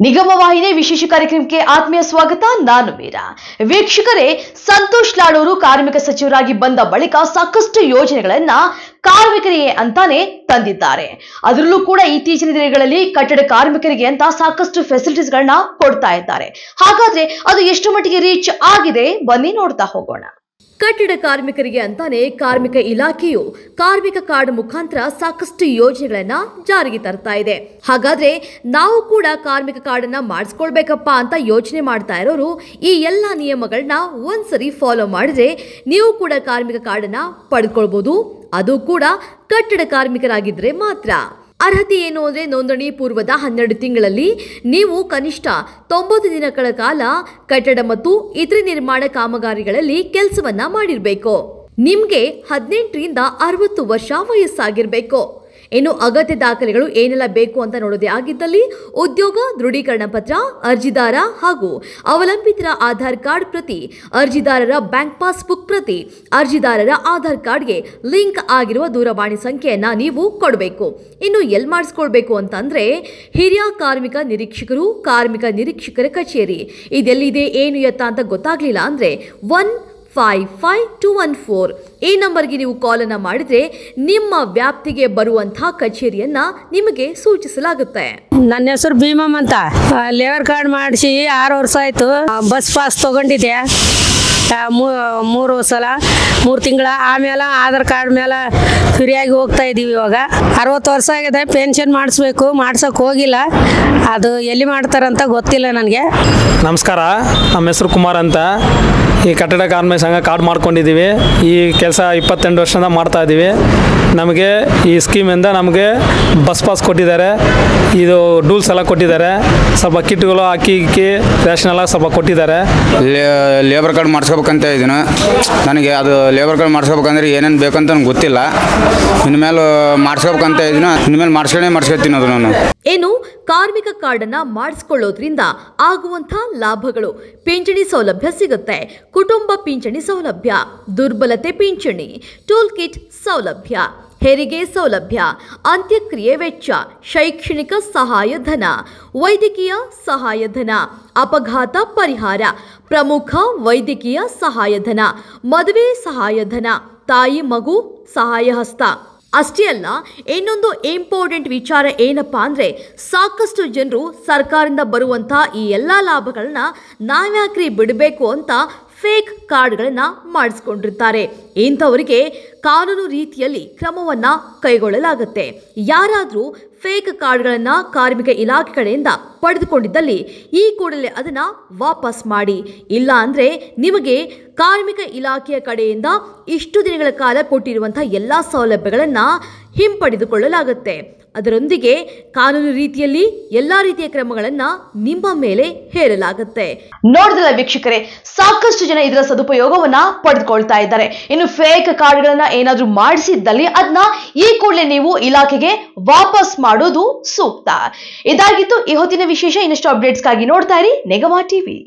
ನಿಗಮ ವಾಹಿನಿ ವಿಶೇಷ ಕಾರ್ಯಕ್ರಮಕ್ಕೆ ಆತ್ಮೀಯ ಸ್ವಾಗತ. ನಾನು ಮೀರಾ. ವೀಕ್ಷಕರೇ, ಸಂತೋಷ್ ಲಾಡೂರು ಕಾರ್ಮಿಕ ಸಚಿವರಾಗಿ ಬಂದ ಬಳಿಕ ಸಾಕಷ್ಟು ಯೋಜನೆಗಳನ್ನ ಕಾರ್ಮಿಕರಿಗೆ ಅಂತಾನೆ ತಂದಿದ್ದಾರೆ. ಅದರಲ್ಲೂ ಕೂಡ ಇತ್ತೀಚಿನ ದಿನಗಳಲ್ಲಿ ಕಟ್ಟಡ ಕಾರ್ಮಿಕರಿಗೆ ಅಂತ ಸಾಕಷ್ಟು ಫೆಸಿಲಿಟೀಸ್ ಗಳನ್ನ ಕೊಡ್ತಾ ಇದ್ದಾರೆ. ಹಾಗಾದ್ರೆ ಅದು ಎಷ್ಟು ಮಟ್ಟಿಗೆ ರೀಚ್ ಆಗಿದೆ, ಬನ್ನಿ ನೋಡ್ತಾ ಹೋಗೋಣ. ಕಟ್ಟಡ ಕಾರ್ಮಿಕರಿಗೆ ಅಂತಾನೆ ಕಾರ್ಮಿಕ ಇಲಾಖೆಯು ಕಾರ್ಮಿಕ ಕಾರ್ಡ್ ಮುಖಾಂತರ ಸಾಕಷ್ಟು ಯೋಜನೆಗಳನ್ನ ಜಾರಿಗೆ ತರ್ತಾ ಇದೆ. ಹಾಗಾದ್ರೆ ನಾವು ಕೂಡ ಕಾರ್ಮಿಕ ಕಾರ್ಡ್ ಅನ್ನ ಮಾಡಿಸ್ಕೊಳ್ಬೇಕಪ್ಪ ಅಂತ ಯೋಚನೆ ಮಾಡ್ತಾ ಇರೋರು ಈ ಎಲ್ಲಾ ನಿಯಮಗಳನ್ನ ಒಂದ್ಸರಿ ಫಾಲೋ ಮಾಡಿದ್ರೆ ನೀವು ಕೂಡ ಕಾರ್ಮಿಕ ಕಾರ್ಡ್ ಅನ್ನ ಪಡೆದುಕೊಳ್ಬಹುದು. ಅದು ಕೂಡ ಕಟ್ಟಡ ಕಾರ್ಮಿಕರಾಗಿದ್ರೆ ಮಾತ್ರ. ಅರ್ಹತೆ ಏನು ಅಂದರೆ, ನೋಂದಣಿ ಪೂರ್ವದ 12 ತಿಂಗಳಲ್ಲಿ ನೀವು ಕನಿಷ್ಠ 90 ದಿನಗಳ ಕಾಲ ಕಟ್ಟಡ ಮತ್ತು ಇತರೆ ನಿರ್ಮಾಣ ಕಾಮಗಾರಿಗಳಲ್ಲಿ ಕೆಲಸವನ್ನ ಮಾಡಿರಬೇಕು. ನಿಮಗೆ 18ರಿಂದ 60 ವರ್ಷ ವಯಸ್ಸಾಗಿರಬೇಕು. ಇನ್ನು ಅಗತ್ಯ ದಾಖಲೆಗಳು ಏನೆಲ್ಲ ಬೇಕು ಅಂತ ನೋಡೋದೇ ಆಗಿದ್ದಲ್ಲಿ ಉದ್ಯೋಗ ದೃಢೀಕರಣ ಪತ್ರ, ಅರ್ಜಿದಾರ ಹಾಗೂ ಅವಲಂಬಿತರ ಆಧಾರ್ ಕಾರ್ಡ್ ಪ್ರತಿ, ಅರ್ಜಿದಾರರ ಬ್ಯಾಂಕ್ ಪಾಸ್ಬುಕ್ ಪ್ರತಿ, ಅರ್ಜಿದಾರರ ಆಧಾರ್ ಕಾರ್ಡ್ಗೆ ಲಿಂಕ್ ಆಗಿರುವ ದೂರವಾಣಿ ಸಂಖ್ಯೆಯನ್ನ ನೀವು ಕೊಡಬೇಕು. ಇನ್ನು ಎಲ್ಲಿ ಮಾಡಿಸ್ಕೊಳ್ಬೇಕು ಅಂತಂದ್ರೆ ಹಿರಿಯ ಕಾರ್ಮಿಕ ನಿರೀಕ್ಷಕರು, ಕಾರ್ಮಿಕ ನಿರೀಕ್ಷಕರ ಕಚೇರಿ. ಇದೆಲ್ಲಿದೆ ಏನು ಎತ್ತ ಅಂತ ಗೊತ್ತಾಗ್ಲಿಲ್ಲ ಅಂದ್ರೆ 155214 ಈ ನಂಬರ್ಗೆ ನೀವು ಕಾಲ್ ಅನ್ನ ಮಾಡಿದ್ರೆ ನಿಮ್ಮ ವ್ಯಾಪ್ತಿಗೆ ಬರುವಂತಹ ಕಚೇರಿಯನ್ನ ನಿಮಗೆ ಸೂಚಿಸಲಾಗುತ್ತೆ. ನನ್ನ ಹೆಸರು ಭೀಮಮ್ಮ ಅಂತ. ಲೇಬರ್ ಕಾರ್ಡ್ ಮಾಡಿಸಿ 6 ವರ್ಷ ಆಯ್ತು. ಬಸ್ ಪಾಸ್ ತಗೊಂಡಿದ್ದೆ 3 ಸಲ 3 ತಿಂಗಳ. ಆಮೇಲೆ ಆಧಾರ್ ಕಾರ್ಡ್ ಮೇಲೆ ಫ್ರೀಯಾಗಿ ಹೋಗ್ತಾ ಇದೀವಿ. ಇವಾಗ 60 ವರ್ಷ ಆಗಿದೆ. ಪೆನ್ಷನ್ ಮಾಡಿಸ್ಬೇಕು, ಮಾಡ್ಸೋಕೆ ಹೋಗಿಲ್ಲ. ಅದು ಎಲ್ಲಿ ಮಾಡ್ತಾರಂತ ಗೊತ್ತಿಲ್ಲ ನನಗೆ. ನಮಸ್ಕಾರ, ನಮ್ಮ ಹೆಸರು ಕುಮಾರ್ ಅಂತ. ಈ ಕಟ್ಟಡ ಕಾರ್ಮಿಕ ಸಂಘ ಕಾರ್ಡ್ ಮಾಡ್ಕೊಂಡಿದ್ದೀವಿ. ಈ ಕೆಲಸ 28 ವರ್ಷದಿಂದ ಮಾಡ್ತಾ ಇದ್ದೀವಿ. ನಮಗೆ ಈ ಸ್ಕೀಮಿಂದ ನಮಗೆ ಬಸ್ ಪಾಸ್ ಕೊಟ್ಟಿದ್ದಾರೆ, ಇದು ಡೂಲ್ಸ್ ಎಲ್ಲ ಕೊಟ್ಟಿದ್ದಾರೆ, ಸ್ವಲ್ಪ ಕಿಟ್ಗಳು ಅಕ್ಕಿ ರೇಷನ್ ಎಲ್ಲ ಸ್ವಲ್ಪ ಕೊಟ್ಟಿದ್ದಾರೆ. ಲೇಬರ್ ಕಾರ್ಡ್ ಮಾಡಿಸ್ಕೋಬೇಕಂತ ಇದ್ದೀನಿ. ನನಗೆ ಅದು ಲೇಬರ್ ಕಾರ್ಡ್ ಮಾಡಿಸ್ಕೋಬೇಕಂದ್ರೆ ಏನೇನು ಬೇಕಂತ ನನಗೆ ಗೊತ್ತಿಲ್ಲ. ಇನ್ಮೇಲೆ ಮಾಡಿಸ್ಕೋಬೇಕಂತ ಇದ್ದೀನಿ. ಇನ್ಮೇಲೆ ಮಾಡಿಸ್ಕೊತೀನಿ ಅದು ನಾನು. ಏನು ಕಾರ್ಮಿಕ ಕಾರ್ಡ್ ಅನ್ನ ಮಾಡಿಸ್ಕೊಳ್ಳೋದ್ರಿಂದ ಆಗುವಂತಹ ಲಾಭಗಳು: ಪಿಂಚಣಿ ಸೌಲಭ್ಯ ಸಿಗುತ್ತೆ, ಕುಟುಂಬ ಪಿಂಚಣಿ ಸೌಲಭ್ಯ, ದುರ್ಬಲತೆ ಪಿಂಚಣಿ, ಟೂಲ್ ಕಿಟ್ ಸೌಲಭ್ಯ, ಹೆರಿಗೆ ಸೌಲಭ್ಯ, ಅಂತ್ಯಕ್ರಿಯೆ ವೆಚ್ಚ, ಶೈಕ್ಷಣಿಕ ಸಹಾಯಧನ, ವೈದ್ಯಕೀಯ ಸಹಾಯಧನ, ಅಪಘಾತ ಪರಿಹಾರ, ಪ್ರಮುಖ ವೈದ್ಯಕೀಯ ಸಹಾಯಧನ, ಮದುವೆ ಸಹಾಯಧನ, ತಾಯಿ ಮಗು ಸಹಾಯ ಹಸ್ತ. ಅಷ್ಟೇ ಅಲ್ಲ, ಇನ್ನೊಂದು ಇಂಪಾರ್ಟೆಂಟ್ ವಿಚಾರ ಏನಪ್ಪಾ ಅಂದ್ರೆ, ಸಾಕಷ್ಟು ಜನರು ಸರ್ಕಾರದಿಂದ ಬರುವಂತಹ ಈ ಎಲ್ಲಾ ಲಾಭಗಳನ್ನ ನಾವ್ಯಾಕ್ರಿ ಬಿಡಬೇಕು ಅಂತ ಫೇಕ್ ಕಾರ್ಡ್ಗಳನ್ನ ಮಾಡಿಸ್ಕೊಂಡಿರ್ತಾರೆ. ಇಂಥವರಿಗೆ ಕಾನೂನು ರೀತಿಯಲ್ಲಿ ಕ್ರಮವನ್ನ ಕೈಗೊಳ್ಳಲಾಗುತ್ತೆ. ಯಾರಾದರೂ ಫೇಕ್ ಕಾರ್ಡ್ಗಳನ್ನ ಕಾರ್ಮಿಕ ಇಲಾಖೆ ಕಡೆಯಿಂದ ಪಡೆದುಕೊಂಡಿದ್ದಲ್ಲಿ ಈ ಕೂಡಲೇ ಅದನ್ನ ವಾಪಸ್ ಮಾಡಿ. ಇಲ್ಲ ಅಂದ್ರೆ ನಿಮಗೆ ಕಾರ್ಮಿಕ ಇಲಾಖೆಯ ಕಡೆಯಿಂದ ಇಷ್ಟು ದಿನಗಳ ಕಾಲ ಕೊಟ್ಟಿರುವಂತಹ ಎಲ್ಲಾ ಸೌಲಭ್ಯಗಳನ್ನ ಹಿಂಪಡೆದುಕೊಳ್ಳಲಾಗುತ್ತೆ. ಅದರೊಂದಿಗೆ ಕಾನೂನು ರೀತಿಯಲ್ಲಿ ಎಲ್ಲಾ ರೀತಿಯ ಕ್ರಮಗಳನ್ನ ನಿಮ್ಮ ಮೇಲೆ ಹೇರಲಾಗುತ್ತೆ. ನೋಡಿದ್ರಲ್ಲ ವೀಕ್ಷಕರೇ, ಸಾಕಷ್ಟು ಜನ ಇದರ ಸದುಪಯೋಗವನ್ನ ಪಡೆದುಕೊಳ್ತಾ ಇದ್ದಾರೆ. ಇನ್ನು ಫೇಕ್ ಕಾರ್ಡ್ಗಳನ್ನ ಏನಾದ್ರೂ ಮಾಡಿಸಿದ್ದಲ್ಲಿ ಅದನ್ನ ಈ ಕೂಡಲೇ ನೀವು ಇಲಾಖೆಗೆ ವಾಪಸ್ ಮಾಡೋದು ಸೂಕ್ತ. ಇದಾಗಿತ್ತು ಈ ಹೊತ್ತಿನ ವಿಶೇಷ. ಇನ್ನಷ್ಟು ಅಪ್ಡೇಟ್ಸ್ಗಾಗಿ ನೋಡ್ತಾ ಇರಿ ನಿಗಮ ಟಿವಿ.